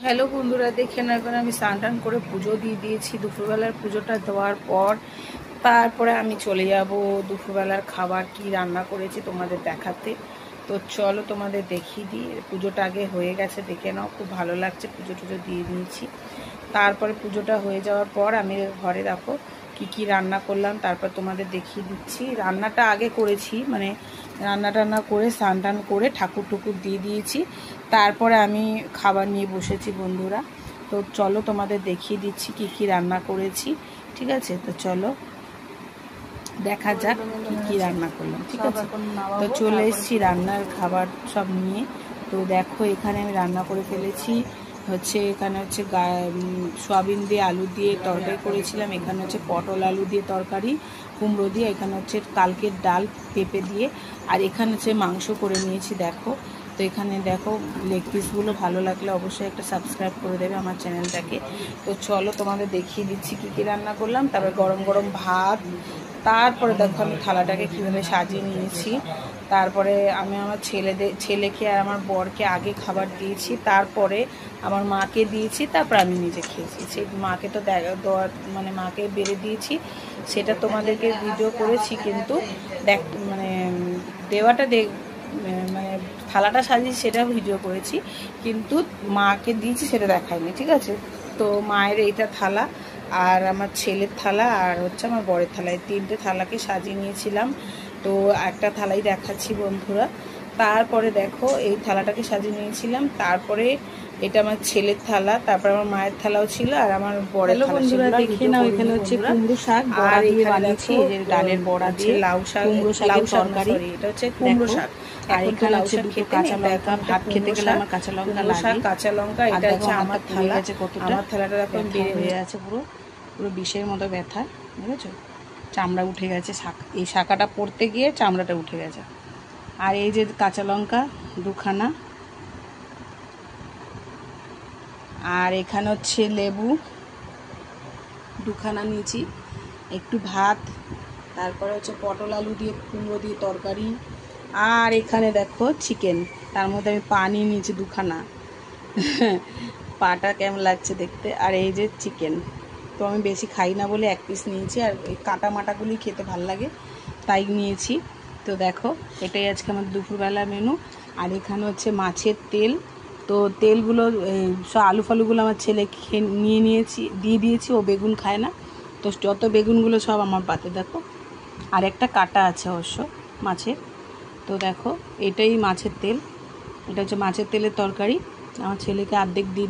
Hello বন্ধুরা, দেখে না এখন আমি স্নান টান করে পুজো দিয়ে দিয়েছি। দুপুরবেলার পুজোটা দেওয়ার পর তারপরে আমি চলে যাব দুপুরবেলার খাবার কি রান্না করেছি তোমাদের দেখাতে। তো চলো তোমাদের দেখিয়ে দিই। পুজোটা আগে হয়ে গেছে, দেখে নাও। খুব ভালো লাগছে, পুজো টুজো দিয়ে দিয়েছি। তারপরে পুজোটা হয়ে যাওয়ার পর আমি ঘরে দেখো কি রান্না করলাম, তারপর তোমাদের দেখিয়ে দিচ্ছি। রান্নাটা আগে করেছি, মানে রান্না টান্না করে স্নান টান করে ঠাকুর টুকুর দিয়ে দিয়েছি। তারপরে আমি খাবার নিয়ে বসেছি বন্ধুরা। তো চলো তোমাদের দেখিয়ে দিচ্ছি কি রান্না করেছি। ঠিক আছে, তো চলো দেখা যাক কি রান্না করলাম। ঠিক আছে, তো চলে এসেছি রান্নার খাবার সব নিয়ে। তো দেখো এখানে আমি রান্না করে ফেলেছি। এখানে হচ্ছে সয়াবিন দিয়ে আলু দিয়ে তরকারি করেছিলাম। এখানে হচ্ছে পটল আলু দিয়ে তরকারি, কুমড়ো দিয়ে। এখানে হচ্ছে কালকের ডাল পেঁপে দিয়ে। আর এখানে হচ্ছে মাংস করে নিয়েছি দেখো। তো এখানে দেখো লেগ পিসগুলো ভালো লাগলে অবশ্যই একটা সাবস্ক্রাইব করে দেবে আমার চ্যানেলটাকে। তো চলো তোমাদের দেখিয়ে দিচ্ছি কি রান্না করলাম। তারপরে গরম গরম ভাত। তারপরে দেখো আমি থালাটাকে কীভাবে সাজিয়ে নিয়েছি। তারপরে আমি আমার ছেলেকে আর আমার বরকে আগে খাবার দিয়েছি, তারপরে আমার মাকে দিয়েছি, তারপর আমি নিজে খেয়েছি। সেই মাকে তো মানে মাকে বেড়ে দিয়েছি, সেটা তোমাদেরকে ভিডিও করেছি, কিন্তু মানে দেওয়াটা মানে থালাটা সাজিয়েছি সেটা ভিডিও করেছি, কিন্তু মাকে দিয়েছি সেটা দেখাইনি। ঠিক আছে, তো মায়ের এইটা থালা, আর আমার ছেলের থালা, আর হচ্ছে আমার বরের থালা, এই তিনটে থালাকে সাজিয়ে নিয়েছিলাম। তো একটা থালাই দেখাচ্ছি বন্ধুরা। তারপরে দেখো এই থালাটাকে সাজিয়ে নিয়েছিলাম। তারপরে এটা আমার ছেলের থালা, তারপর আমার মায়ের থালাও ছিল, আর আমার বরের থালা। বন্ধুরা দেখে নাও, এখানে হচ্ছে কুমড়ো শাক বড়া দিয়ে বানিয়েছি, যে ডালের বড়া দিয়ে লাউ শাক, কুমড়ো শাকের তরকারি। এটা হচ্ছে কুমড়ো শাক। আর এখানে হচ্ছে দুটো কাঁচা লঙ্কা, ভাত খেতে গেলে আমার কাঁচা লঙ্কা লাগে, কাঁচা লঙ্কা। এটা হচ্ছে আমার থালা, আমার থালাটা এখন বেড়ে হয়ে আছে, পুরো পুরো বিষের মতো ব্যথা, বুঝেছো? চামড়া উঠে গেছে, এই শাঁখাটা পড়তে গিয়ে চামড়াটা উঠে গেছে। আর এই যে কাঁচা লঙ্কা দুখানা, আর এখানে হচ্ছে লেবু দুখানা নিয়েছি, একটু ভাত, তারপরে হচ্ছে পটল আলু দিয়ে কুমড়ো দিয়ে তরকারি, আর এখানে দেখো চিকেন, তার মধ্যে আমি পানি নিয়েছি দুখানা। পাটা কেমন লাগছে দেখতে। আর এই যে চিকেন, তো আমি বেশি খাই না বলে এক পিস নিয়েছি, আর এই কাটা মাটাগুলি খেতে ভাল লাগে তাই নিয়েছি। তো দেখো এটাই আজকে আমার দুপুরবেলা মেনু। আর এখানে হচ্ছে মাছের তেল। তো তেলগুলো সব আলু ফালুগুলো আমার ছেলে দিয়ে দিয়েছি, ও বেগুন খায় না, তো যত বেগুনগুলো সব আমার পাতে দেখো। আর একটা কাটা আছে অবশ্য মাছের। তো দেখো এটাই মাছের তেল, এটা হচ্ছে মাছের তেলের তরকারি। আমার ছেলেকে অর্ধেক দিয়ে